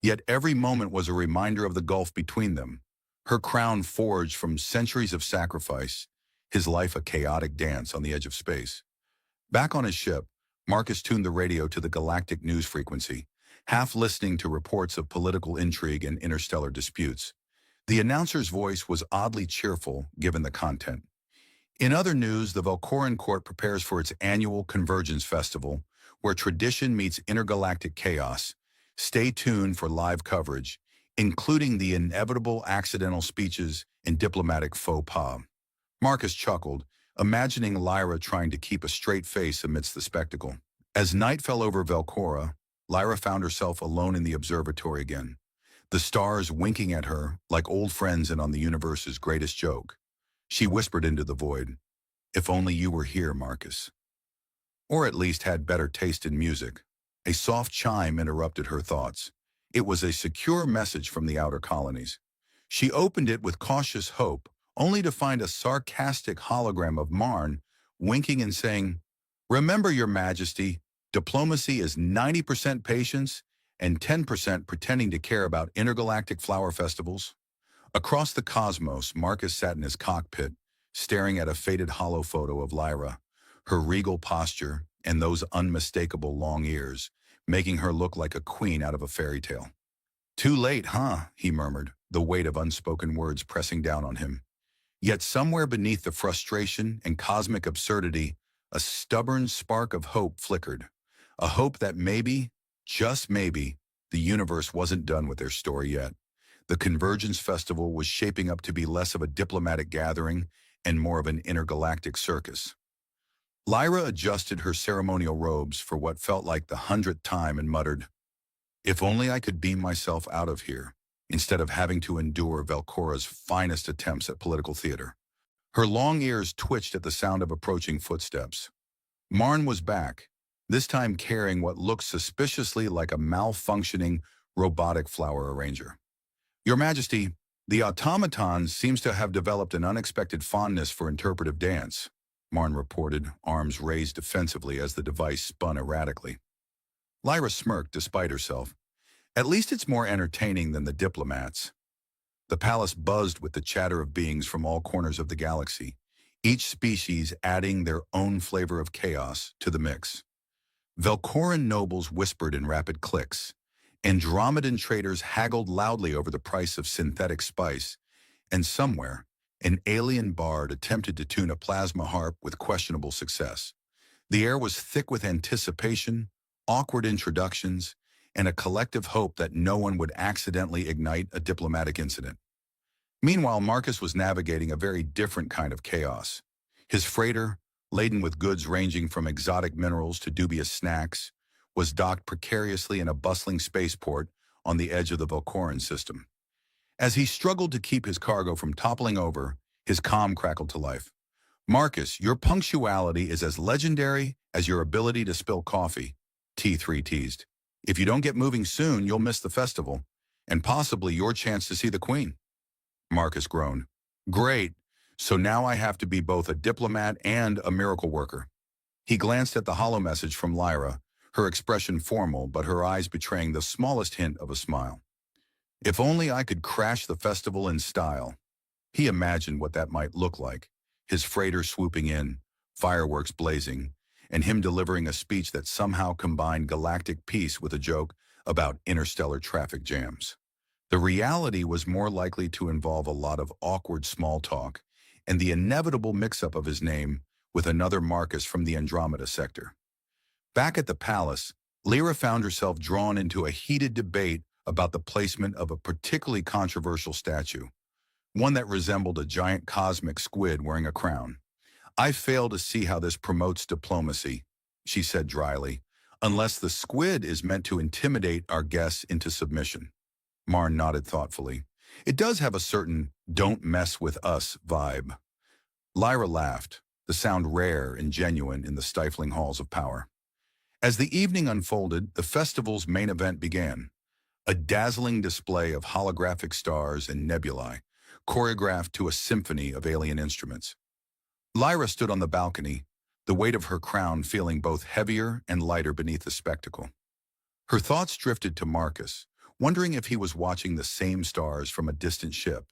Yet every moment was a reminder of the gulf between them, her crown forged from centuries of sacrifice, his life a chaotic dance on the edge of space. Back on his ship, Marcus tuned the radio to the galactic news frequency, half listening to reports of political intrigue and interstellar disputes. The announcer's voice was oddly cheerful, given the content. In other news, the Velcoran court prepares for its annual Convergence Festival, where tradition meets intergalactic chaos. Stay tuned for live coverage, including the inevitable accidental speeches and diplomatic faux pas. Marcus chuckled, imagining Lyra trying to keep a straight face amidst the spectacle. As night fell over Velcora, Lyra found herself alone in the observatory again, the stars winking at her like old friends in on the universe's greatest joke. She whispered into the void, "If only you were here, Marcus." Or at least had better taste in music. A soft chime interrupted her thoughts. It was a secure message from the outer colonies. She opened it with cautious hope, only to find a sarcastic hologram of Marn winking and saying, "Remember, Your Majesty, diplomacy is 90% patience and 10% pretending to care about intergalactic flower festivals." Across the cosmos, Marcus sat in his cockpit, staring at a faded hollow photo of Lyra, her regal posture and those unmistakable long ears, making her look like a queen out of a fairy tale. "Too late, huh?" he murmured, the weight of unspoken words pressing down on him. Yet somewhere beneath the frustration and cosmic absurdity, a stubborn spark of hope flickered. A hope that maybe, just maybe, the universe wasn't done with their story yet. The Convergence Festival was shaping up to be less of a diplomatic gathering and more of an intergalactic circus. Lyra adjusted her ceremonial robes for what felt like the 100th time and muttered, "If only I could beam myself out of here." instead of having to endure Velcora's finest attempts at political theater. Her long ears twitched at the sound of approaching footsteps. Marn was back, this time carrying what looked suspiciously like a malfunctioning robotic flower arranger. Your Majesty, the automaton seems to have developed an unexpected fondness for interpretive dance, Marn reported, arms raised defensively as the device spun erratically. Lyra smirked despite herself. At least it's more entertaining than the diplomats. The palace buzzed with the chatter of beings from all corners of the galaxy, each species adding their own flavor of chaos to the mix. Velcoran nobles whispered in rapid clicks. Andromedan traders haggled loudly over the price of synthetic spice, and somewhere, an alien bard attempted to tune a plasma harp with questionable success. The air was thick with anticipation, awkward introductions, and a collective hope that no one would accidentally ignite a diplomatic incident. Meanwhile, Marcus was navigating a very different kind of chaos. His freighter, laden with goods ranging from exotic minerals to dubious snacks, was docked precariously in a bustling spaceport on the edge of the Velcoran system. As he struggled to keep his cargo from toppling over, his comm crackled to life. "Marcus, your punctuality is as legendary as your ability to spill coffee," T3 teased. "If you don't get moving soon, you'll miss the festival, and possibly your chance to see the Queen." Marcus groaned. "Great, so now I have to be both a diplomat and a miracle worker." He glanced at the holo message from Lyra, her expression formal but her eyes betraying the smallest hint of a smile. If only I could crash the festival in style. He imagined what that might look like, his freighter swooping in, fireworks blazing, and him delivering a speech that somehow combined galactic peace with a joke about interstellar traffic jams. The reality was more likely to involve a lot of awkward small talk and the inevitable mix-up of his name with another Marcus from the Andromeda sector. Back at the palace, Lyra found herself drawn into a heated debate about the placement of a particularly controversial statue, one that resembled a giant cosmic squid wearing a crown. "I fail to see how this promotes diplomacy," she said dryly, "unless the squid is meant to intimidate our guests into submission." Marn nodded thoughtfully. "It does have a certain don't mess with us vibe." Lyra laughed, the sound rare and genuine in the stifling halls of power. As the evening unfolded, the festival's main event began. A dazzling display of holographic stars and nebulae, choreographed to a symphony of alien instruments. Lyra stood on the balcony, the weight of her crown feeling both heavier and lighter beneath the spectacle. Her thoughts drifted to Marcus, wondering if he was watching the same stars from a distant ship,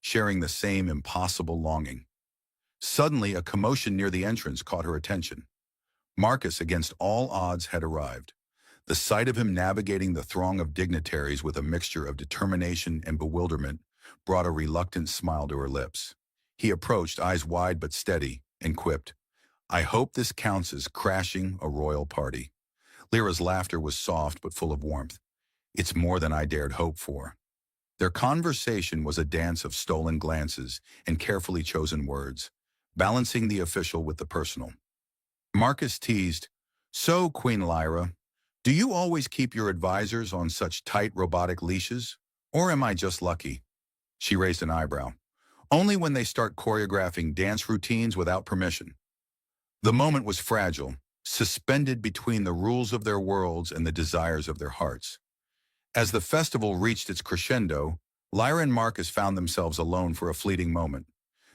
sharing the same impossible longing. Suddenly, a commotion near the entrance caught her attention. Marcus, against all odds, had arrived. The sight of him navigating the throng of dignitaries with a mixture of determination and bewilderment brought a reluctant smile to her lips. He approached, eyes wide but steady, and quipped, "I hope this counts as crashing a royal party." Lyra's laughter was soft but full of warmth. "It's more than I dared hope for." Their conversation was a dance of stolen glances and carefully chosen words, balancing the official with the personal. Marcus teased, "So, Queen Lyra, do you always keep your advisors on such tight robotic leashes? Or am I just lucky?" She raised an eyebrow. "Only when they start choreographing dance routines without permission." The moment was fragile, suspended between the rules of their worlds and the desires of their hearts. As the festival reached its crescendo, Lyra and Marcus found themselves alone for a fleeting moment.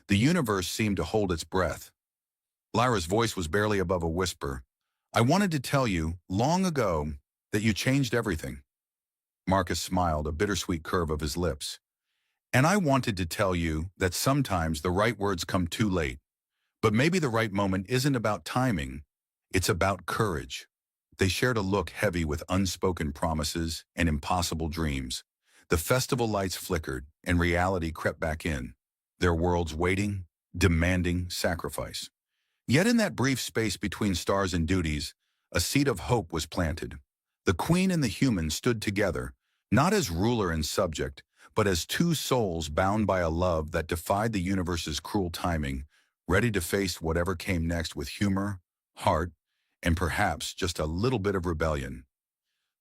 The universe seemed to hold its breath. Lyra's voice was barely above a whisper. "I wanted to tell you, long ago, that you changed everything." Marcus smiled, a bittersweet curve of his lips. "And I wanted to tell you that sometimes the right words come too late. But maybe the right moment isn't about timing, it's about courage." They shared a look heavy with unspoken promises and impossible dreams. The festival lights flickered, and reality crept back in, their worlds waiting, demanding sacrifice. Yet in that brief space between stars and duties, a seed of hope was planted. The Queen and the human stood together, not as ruler and subject, but as two souls bound by a love that defied the universe's cruel timing, ready to face whatever came next with humor, heart, and perhaps just a little bit of rebellion.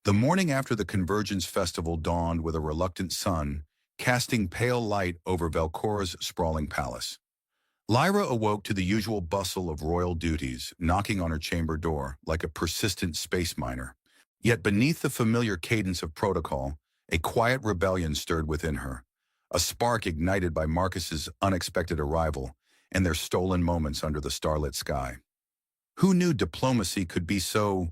The morning after the Convergence Festival dawned with a reluctant sun, casting pale light over Velcora's sprawling palace. Lyra awoke to the usual bustle of royal duties, knocking on her chamber door like a persistent space miner. Yet beneath the familiar cadence of protocol, a quiet rebellion stirred within her, a spark ignited by Marcus's unexpected arrival and their stolen moments under the starlit sky. Who knew diplomacy could be so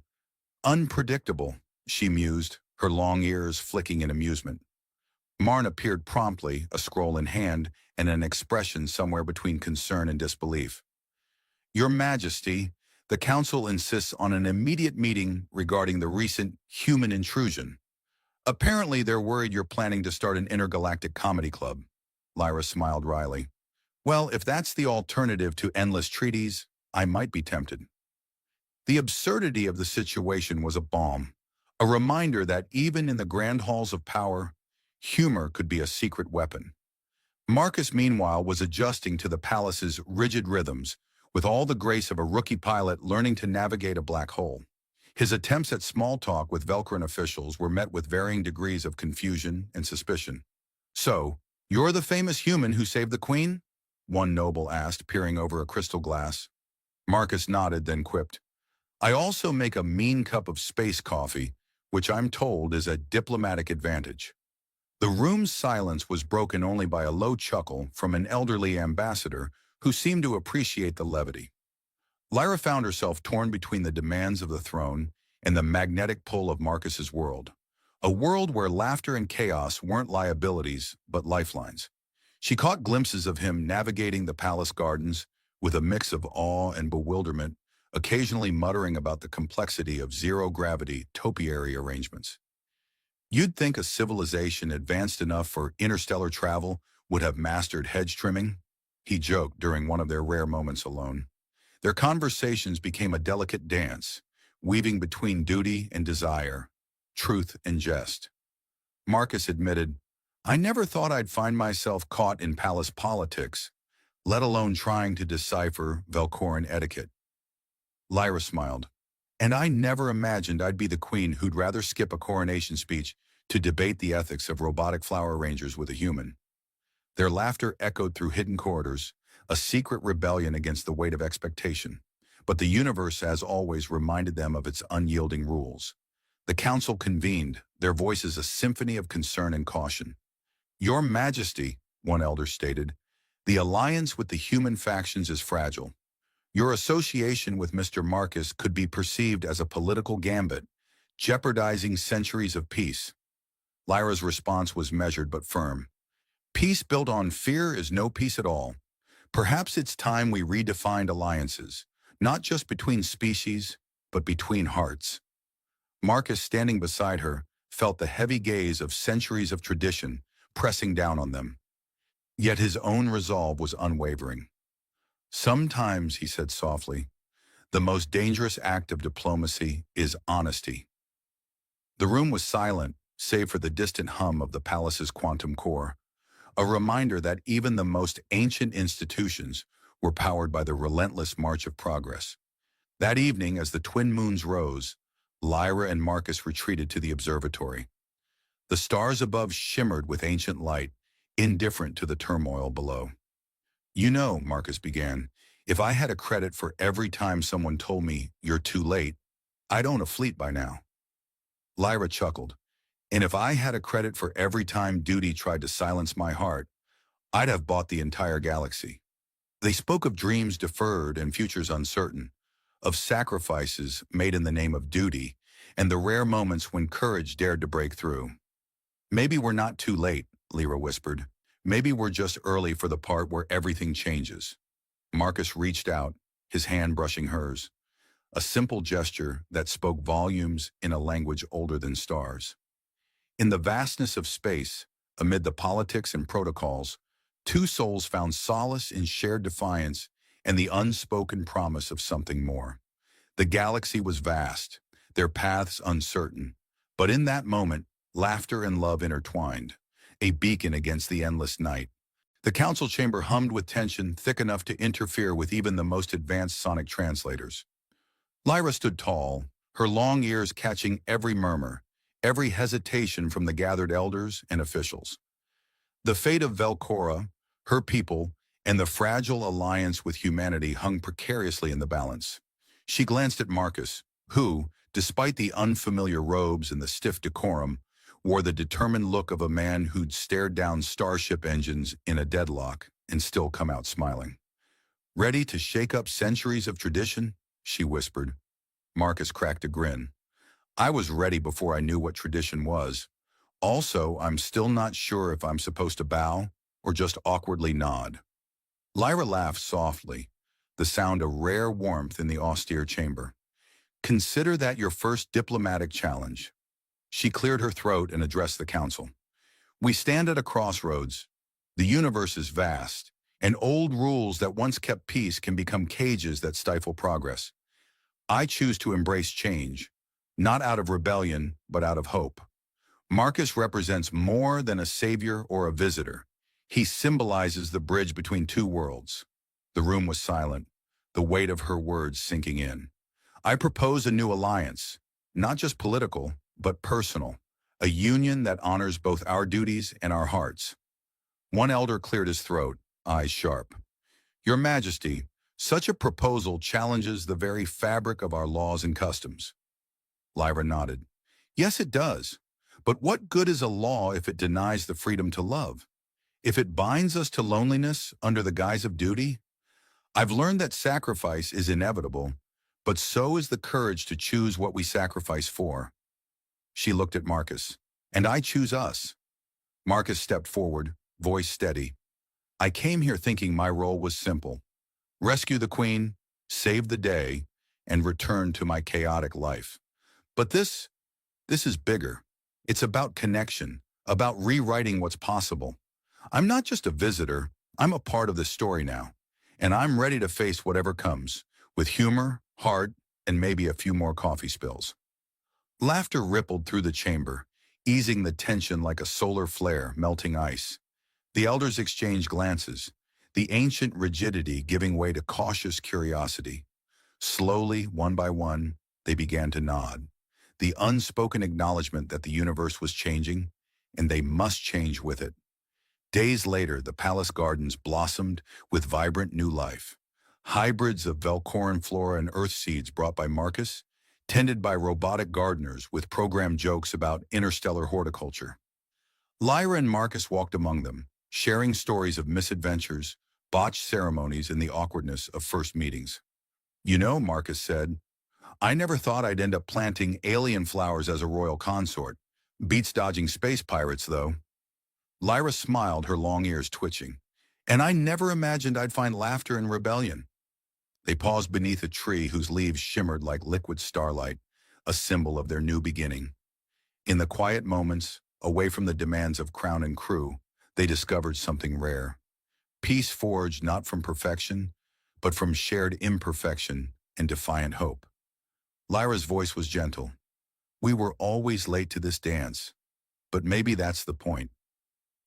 unpredictable, she mused, her long ears flicking in amusement. Marn appeared promptly, a scroll in hand, and an expression somewhere between concern and disbelief. Your Majesty, the Council insists on an immediate meeting regarding the recent human intrusion. Apparently they're worried you're planning to start an intergalactic comedy club. Lyra smiled wryly. Well, if that's the alternative to endless treaties, I might be tempted. The absurdity of the situation was a balm, a reminder that even in the grand halls of power, humor could be a secret weapon. Marcus, meanwhile, was adjusting to the palace's rigid rhythms, with all the grace of a rookie pilot learning to navigate a black hole. His attempts at small talk with Velcran officials were met with varying degrees of confusion and suspicion. So, you're the famous human who saved the queen? One noble asked, peering over a crystal glass. Marcus nodded, then quipped, I also make a mean cup of space coffee, which I'm told is a diplomatic advantage. The room's silence was broken only by a low chuckle from an elderly ambassador who seemed to appreciate the levity. Lyra found herself torn between the demands of the throne and the magnetic pull of Marcus's world, a world where laughter and chaos weren't liabilities but lifelines. She caught glimpses of him navigating the palace gardens with a mix of awe and bewilderment, occasionally muttering about the complexity of zero-gravity topiary arrangements. You'd think a civilization advanced enough for interstellar travel would have mastered hedge trimming, he joked during one of their rare moments alone. Their conversations became a delicate dance, weaving between duty and desire, truth and jest. Marcus admitted, I never thought I'd find myself caught in palace politics, let alone trying to decipher Velcoran etiquette. Lyra smiled. And I never imagined I'd be the queen who'd rather skip a coronation speech to debate the ethics of robotic flower arrangers with a human. Their laughter echoed through hidden corridors, a secret rebellion against the weight of expectation. But the universe, as always, reminded them of its unyielding rules. The council convened, their voices a symphony of concern and caution. Your Majesty, one elder stated, the alliance with the human factions is fragile. Your association with Mr. Marcus could be perceived as a political gambit, jeopardizing centuries of peace. Lyra's response was measured but firm. Peace built on fear is no peace at all. Perhaps it's time we redefined alliances, not just between species, but between hearts. Marcus, standing beside her, felt the heavy gaze of centuries of tradition pressing down on them. Yet his own resolve was unwavering. Sometimes, he said softly, the most dangerous act of diplomacy is honesty. The room was silent, save for the distant hum of the palace's quantum core, a reminder that even the most ancient institutions were powered by the relentless march of progress. That evening, as the twin moons rose, Lyra and Marcus retreated to the observatory. The stars above shimmered with ancient light, indifferent to the turmoil below. You know, Marcus began, if I had a credit for every time someone told me, you're too late, I'd own a fleet by now. Lyra chuckled. And if I had a credit for every time duty tried to silence my heart, I'd have bought the entire galaxy. They spoke of dreams deferred and futures uncertain, of sacrifices made in the name of duty, and the rare moments when courage dared to break through. Maybe we're not too late, Lyra whispered. Maybe we're just early for the part where everything changes. Marcus reached out, his hand brushing hers, a simple gesture that spoke volumes in a language older than stars. In the vastness of space, amid the politics and protocols, two souls found solace in shared defiance and the unspoken promise of something more. The galaxy was vast, their paths uncertain, but in that moment, laughter and love intertwined, a beacon against the endless night. The council chamber hummed with tension thick enough to interfere with even the most advanced sonic translators. Lyra stood tall, her long ears catching every murmur, every hesitation from the gathered elders and officials. The fate of Velcora, her people, and the fragile alliance with humanity hung precariously in the balance. She glanced at Marcus, who, despite the unfamiliar robes and the stiff decorum, wore the determined look of a man who'd stared down starship engines in a deadlock and still come out smiling. "Ready to shake up centuries of tradition?" she whispered. Marcus cracked a grin. "I was ready before I knew what tradition was. Also, I'm still not sure if I'm supposed to bow or just awkwardly nod." Lyra laughed softly, the sound of rare warmth in the austere chamber. "Consider that your first diplomatic challenge." She cleared her throat and addressed the council. "We stand at a crossroads. The universe is vast, and old rules that once kept peace can become cages that stifle progress. I choose to embrace change, not out of rebellion, but out of hope. Marcus represents more than a savior or a visitor. He symbolizes the bridge between two worlds." The room was silent, the weight of her words sinking in. "I propose a new alliance, not just political, but personal, a union that honors both our duties and our hearts." One elder cleared his throat, eyes sharp. "Your Majesty, such a proposal challenges the very fabric of our laws and customs." Lyra nodded. "Yes, it does. But what good is a law if it denies the freedom to love? If it binds us to loneliness under the guise of duty? I've learned that sacrifice is inevitable, but so is the courage to choose what we sacrifice for." She looked at Marcus. "And I choose us." Marcus stepped forward, voice steady. "I came here thinking my role was simple. Rescue the Queen, save the day, and return to my chaotic life. But this is bigger. It's about connection, about rewriting what's possible. I'm not just a visitor, I'm a part of the story now, and I'm ready to face whatever comes, with humor, heart, and maybe a few more coffee spills." Laughter rippled through the chamber, easing the tension like a solar flare melting ice. The elders exchanged glances, the ancient rigidity giving way to cautious curiosity. Slowly, one by one, they began to nod, the unspoken acknowledgement that the universe was changing, and they must change with it. Days later, the palace gardens blossomed with vibrant new life. Hybrids of Velcoran flora and earth seeds brought by Marcus, tended by robotic gardeners with programmed jokes about interstellar horticulture. Lyra and Marcus walked among them, sharing stories of misadventures, botched ceremonies, and the awkwardness of first meetings. "You know," Marcus said, "I never thought I'd end up planting alien flowers as a royal consort. Beats dodging space pirates, though." Lyra smiled, her long ears twitching. "And I never imagined I'd find laughter in rebellion." They paused beneath a tree whose leaves shimmered like liquid starlight, a symbol of their new beginning. In the quiet moments, away from the demands of crown and crew, they discovered something rare. Peace forged not from perfection, but from shared imperfection and defiant hope. Lyra's voice was gentle. "We were always late to this dance, but maybe that's the point.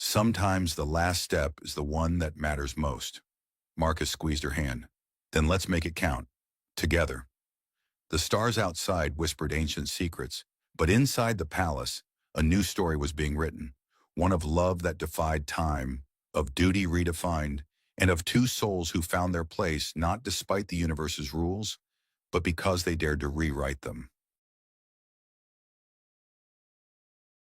Sometimes the last step is the one that matters most." Marcus squeezed her hand. "Then let's make it count. Together." The stars outside whispered ancient secrets, but inside the palace, a new story was being written, one of love that defied time, of duty redefined, and of two souls who found their place not despite the universe's rules, but because they dared to rewrite them.